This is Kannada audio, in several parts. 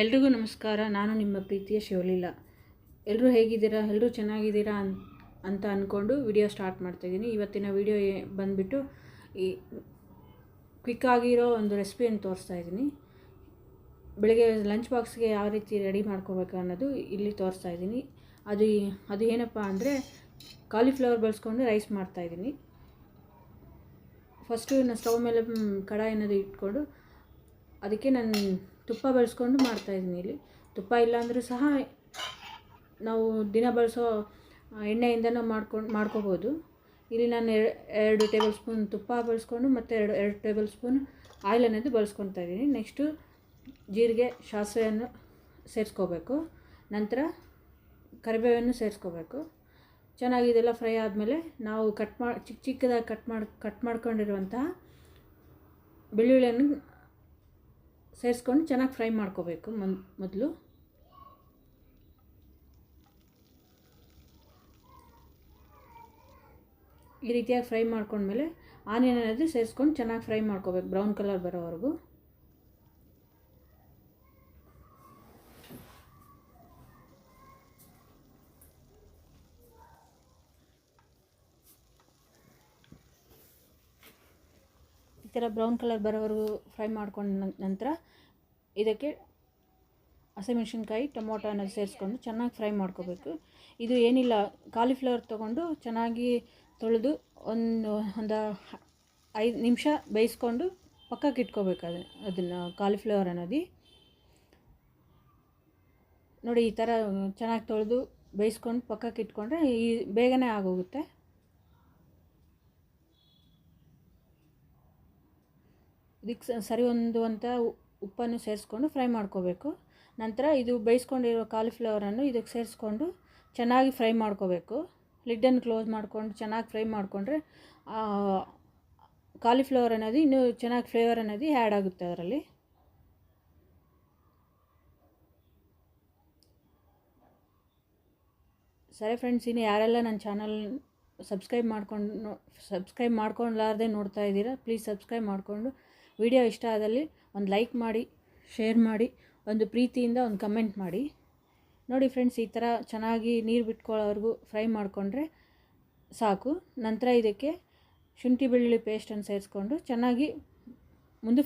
ಎಲ್ರಿಗೂ ನಮಸ್ಕಾರ. ನಾನು ನಿಮ್ಮ ಪ್ರೀತಿಯ ಶಿವಲೀಲಾ. ಎಲ್ಲರೂ ಹೇಗಿದ್ದೀರಾ? ಎಲ್ಲರೂ ಚೆನ್ನಾಗಿದ್ದೀರಾ ಅಂತ ಅಂದ್ಕೊಂಡು ವಿಡಿಯೋ ಸ್ಟಾರ್ಟ್ ಮಾಡ್ತಾಯಿದ್ದೀನಿ. ಇವತ್ತಿನ ವಿಡಿಯೋ ಬಂದುಬಿಟ್ಟು ಈ ಕ್ವಿಕ್ ಆಗಿರೋ ಒಂದು ರೆಸಿಪಿಯನ್ನು ತೋರಿಸ್ತಾ ಇದ್ದೀನಿ. ಬೆಳಗ್ಗೆ ಲಂಚ್ ಬಾಕ್ಸ್ಗೆ ಯಾವ ರೀತಿ ರೆಡಿ ಮಾಡ್ಕೋಬೇಕು ಅನ್ನೋದು ಇಲ್ಲಿ ತೋರಿಸ್ತಾ ಇದ್ದೀನಿ. ಅದು ಏನಪ್ಪ ಅಂದರೆ ಕಾಲಿಫ್ಲವರ್ ಬಳಸ್ಕೊಂಡು ರೈಸ್ ಮಾಡ್ತಾಯಿದ್ದೀನಿ. ಫಸ್ಟು ನಾನು ಸ್ಟವ್ ಮೇಲೆ ಕಡಾಯಿ ಅನ್ನೋದು ಇಟ್ಕೊಂಡು ಅದಕ್ಕೆ ನಾನು ತುಪ್ಪ ಬಳಸ್ಕೊಂಡು ಮಾಡ್ತಾಯಿದ್ದೀನಿ. ಇಲ್ಲಿ ತುಪ್ಪ ಇಲ್ಲಾಂದರೂ ಸಹ ನಾವು ದಿನ ಬಳಸೋ ಎಣ್ಣೆಯಿಂದನೂ ಮಾಡ್ಕೋಬೋದು. ಇಲ್ಲಿ ನಾನು 2 ಟೇಬಲ್ ಸ್ಪೂನ್ ತುಪ್ಪ ಬಳಸ್ಕೊಂಡು ಮತ್ತು 2 ಟೇಬಲ್ ಸ್ಪೂನ್ ಆಯಿಲ್ ಅನ್ನೋದು ಬಳಸ್ಕೊತಾ ಇದ್ದೀನಿ. ನೆಕ್ಸ್ಟು ಜೀರಿಗೆ, ಸಾಸಿವೆಯನ್ನು ಸೇರಿಸ್ಕೋಬೇಕು. ನಂತರ ಕರಿಬೇವನ್ನು ಸೇರಿಸ್ಕೋಬೇಕು. ಚೆನ್ನಾಗಿ ಇದೆಲ್ಲ ಫ್ರೈ ಆದಮೇಲೆ ನಾವು ಚಿಕ್ಕದಾಗಿ ಕಟ್ ಮಾಡ್ಕೊಂಡಿರುವಂತಹ ಬೆಳ್ಳುಳ್ಳಿಯನ್ನು ಸೇರಿಸ್ಕೊಂಡು ಚೆನ್ನಾಗಿ ಫ್ರೈ ಮಾಡ್ಕೋಬೇಕು. ಮೊದಲು ಈ ರೀತಿಯಾಗಿ ಫ್ರೈ ಮಾಡ್ಕೊಂಡ್ಮೇಲೆ ಆನಿಯನ್ ಅನ್ನೋದು ಸೇರಿಸ್ಕೊಂಡು ಚೆನ್ನಾಗಿ ಫ್ರೈ ಮಾಡ್ಕೋಬೇಕು, ಬ್ರೌನ್ ಕಲರ್ ಬರೋವರೆಗೂ. ಈ ಥರ ಬ್ರೌನ್ ಕಲರ್ ಬರೋವರೆಗೂ ಫ್ರೈ ಮಾಡ್ಕೊಂಡ ನಂತರ ಇದಕ್ಕೆ ಹಸಿಮೆಣಸಿನ್ಕಾಯಿ, ಟೊಮೊಟೊ ಅನ್ನೋದು ಸೇರಿಸ್ಕೊಂಡು ಚೆನ್ನಾಗಿ ಫ್ರೈ ಮಾಡ್ಕೋಬೇಕು. ಇದು ಏನಿಲ್ಲ, ಕಾಲಿಫ್ಲವರ್ ತೊಗೊಂಡು ಚೆನ್ನಾಗಿ ತೊಳೆದು ಒಂದು 5 ನಿಮಿಷ ಬೇಯಿಸ್ಕೊಂಡು ಪಕ್ಕಕ್ಕೆ ಇಟ್ಕೋಬೇಕು. ಅದನ್ನು ಕಾಲಿಫ್ಲವರ್ ಅನ್ನೋದು ನೋಡಿ, ಈ ಥರ ಚೆನ್ನಾಗಿ ತೊಳೆದು ಬೇಯಿಸ್ಕೊಂಡು ಪಕ್ಕಕ್ಕೆ ಇಟ್ಕೊಂಡ್ರೆ ಬೇಗನೆ ಆಗೋಗುತ್ತೆ. ಇದಕ್ಕೆ ಸರಿ ಹೊಂದುವಂಥ ಉಪ್ಪನ್ನು ಸೇರಿಸ್ಕೊಂಡು ಫ್ರೈ ಮಾಡ್ಕೋಬೇಕು. ನಂತರ ಇದು ಬೇಯಿಸ್ಕೊಂಡಿರೋ ಕಾಲಿಫ್ಲವರನ್ನು ಇದಕ್ಕೆ ಸೇರಿಸ್ಕೊಂಡು ಚೆನ್ನಾಗಿ ಫ್ರೈ ಮಾಡ್ಕೋಬೇಕು. ಲಿಡ್ಡನ್ನು ಕ್ಲೋಸ್ ಮಾಡ್ಕೊಂಡು ಚೆನ್ನಾಗಿ ಫ್ರೈ ಮಾಡಿಕೊಂಡ್ರೆ ಕಾಲಿಫ್ಲವರ್ ಅನ್ನೋದು ಇನ್ನೂ ಚೆನ್ನಾಗಿ ಫ್ಲೇವರ್ ಅನ್ನೋದು ಆ್ಯಡ್ ಆಗುತ್ತೆ ಅದರಲ್ಲಿ. ಸರಿ ಫ್ರೆಂಡ್ಸ್, ಇನ್ನು ಯಾರೆಲ್ಲ ನನ್ನ ಚಾನಲ್ ಸಬ್ಸ್ಕ್ರೈಬ್ ಮಾಡ್ಕೊಂಡ್ಲಾರ್ದೆ ನೋಡ್ತಾ ಇದ್ದೀರಾ, ಪ್ಲೀಸ್ ಸಬ್ಸ್ಕ್ರೈಬ್ ಮಾಡಿಕೊಂಡು ವಿಡಿಯೋ ಇಷ್ಟ ಆದಲ್ಲಿ ಒಂದು ಲೈಕ್ ಮಾಡಿ, ಶೇರ್ ಮಾಡಿ, ಒಂದು ಪ್ರೀತಿಯಿಂದ ಒಂದು ಕಮೆಂಟ್ ಮಾಡಿ. ನೋಡಿ ಫ್ರೆಂಡ್ಸ್, ಈ ಥರ ಚೆನ್ನಾಗಿ ನೀರು ಬಿಟ್ಕೊಳ್ಳೋವರೆಗೂ ಫ್ರೈ ಮಾಡಿಕೊಂಡ್ರೆ ಸಾಕು. ನಂತರ ಇದಕ್ಕೆ ಶುಂಠಿ ಬೆಳ್ಳುಳ್ಳಿ ಪೇಸ್ಟನ್ನು ಸೇರಿಸ್ಕೊಂಡು ಚೆನ್ನಾಗಿ ಮುಂದೆ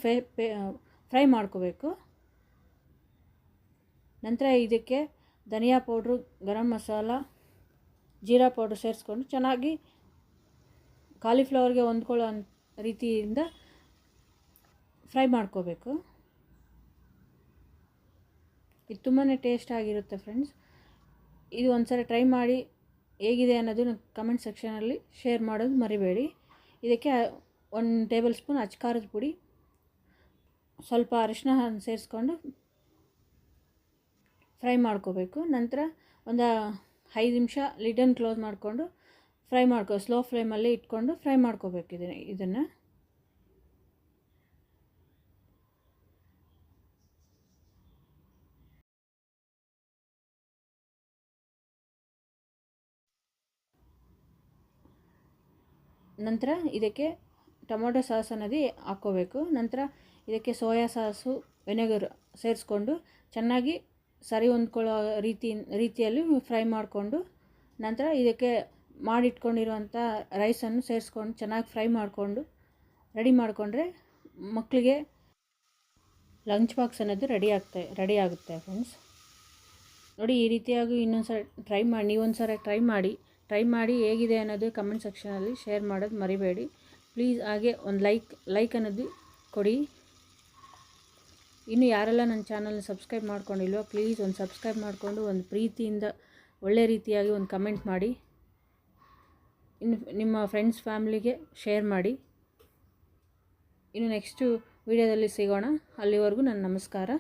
ಫ್ರೈ ಮಾಡ್ಕೋಬೇಕು. ನಂತರ ಇದಕ್ಕೆ ಧನಿಯಾ ಪೌಡ್ರು, ಗರಂ ಮಸಾಲ, ಜೀರಾ ಪೌಡ್ರ್ ಸೇರಿಸ್ಕೊಂಡು ಚೆನ್ನಾಗಿ ಕಾಲಿಫ್ಲವರ್ಗೆ ಹೊಂದ್ಕೊಳ್ಳೋ ರೀತಿಯಿಂದ ಫ್ರೈ ಮಾಡ್ಕೋಬೇಕು. ಇದು ತುಂಬಾ ಟೇಸ್ಟ್ ಆಗಿರುತ್ತೆ ಫ್ರೆಂಡ್ಸ್. ಇದು ಒಂದ್ಸರಿ ಟ್ರೈ ಮಾಡಿ ಹೇಗಿದೆ ಅನ್ನೋದು ಕಮೆಂಟ್ ಸೆಕ್ಷನಲ್ಲಿ ಶೇರ್ ಮಾಡೋದು ಮರಿಬೇಡಿ. ಇದಕ್ಕೆ 1 ಟೇಬಲ್ ಸ್ಪೂನ್ ಅಚ್ಕಾರದ ಪುಡಿ, ಸ್ವಲ್ಪ ಅರಿಶಿನ ಸೇರಿಸ್ಕೊಂಡು ಫ್ರೈ ಮಾಡ್ಕೋಬೇಕು. ನಂತರ ಒಂದು 5 ನಿಮಿಷ ಲಿಡ್ಡನ್ನು ಕ್ಲೋಸ್ ಮಾಡಿಕೊಂಡು ಸ್ಲೋ ಫ್ಲೇಮಲ್ಲಿ ಇಟ್ಕೊಂಡು ಫ್ರೈ ಮಾಡ್ಕೋಬೇಕು ಇದನ್ನು. ನಂತರ ಇದಕ್ಕೆ ಟೊಮೊಟೊ ಸಾಸ್ ಅನ್ನೋದು ಹಾಕ್ಕೋಬೇಕು. ನಂತರ ಇದಕ್ಕೆ ಸೋಯಾ ಸಾಸು, ವಿನೆಗರ್ ಸೇರಿಸ್ಕೊಂಡು ಚೆನ್ನಾಗಿ ಸರಿ ಹೊಂದ್ಕೊಳ್ಳೋ ರೀತಿಯಲ್ಲಿ ಫ್ರೈ ಮಾಡಿಕೊಂಡು ನಂತರ ಇದಕ್ಕೆ ಮಾಡಿಟ್ಕೊಂಡಿರುವಂಥ ರೈಸನ್ನು ಸೇರಿಸ್ಕೊಂಡು ಚೆನ್ನಾಗಿ ಫ್ರೈ ಮಾಡಿಕೊಂಡು ರೆಡಿ ಮಾಡಿಕೊಂಡ್ರೆ ಮಕ್ಕಳಿಗೆ ಲಂಚ್ ಬಾಕ್ಸ್ ಅನ್ನೋದು ರೆಡಿ ಆಗುತ್ತೆ ಫ್ರೆಂಡ್ಸ್. ನೋಡಿ, ಈ ರೀತಿಯಾಗಿ ಇನ್ನೊಂದ್ಸರಿ ನೀವೊಂದ್ಸರಿ ಟ್ರೈ ಮಾಡಿ ಹೇಗಿದೆ ಅನ್ನೋದು ಕಮೆಂಟ್ ಸೆಕ್ಷನಲ್ಲಿ ಶೇರ್ ಮಾಡೋದು ಮರಿಬೇಡಿ. ಪ್ಲೀಸ್ ಹಾಗೆ ಒಂದು ಲೈಕ್ ಅನ್ನೋದು ಕೊಡಿ. ಇನ್ನು ಯಾರೆಲ್ಲ ನನ್ನ ಚಾನಲ್ನ ಸಬ್ಸ್ಕ್ರೈಬ್ ಮಾಡ್ಕೊಂಡಿಲ್ವೋ ಪ್ಲೀಸ್ ಒಂದು ಸಬ್ಸ್ಕ್ರೈಬ್ ಮಾಡಿಕೊಂಡು ಒಂದು ಪ್ರೀತಿಯಿಂದ ಒಳ್ಳೆ ರೀತಿಯಾಗಿ ಒಂದು ಕಮೆಂಟ್ ಮಾಡಿ. ಇನ್ನು ನಿಮ್ಮ ಫ್ರೆಂಡ್ಸ್ ಫ್ಯಾಮಿಲಿಗೆ ಶೇರ್ ಮಾಡಿ. ಇನ್ನು ನೆಕ್ಸ್ಟು ವಿಡಿಯೋದಲ್ಲಿ ಸಿಗೋಣ. ಅಲ್ಲಿವರೆಗೂ ನನ್ನ ನಮಸ್ಕಾರ.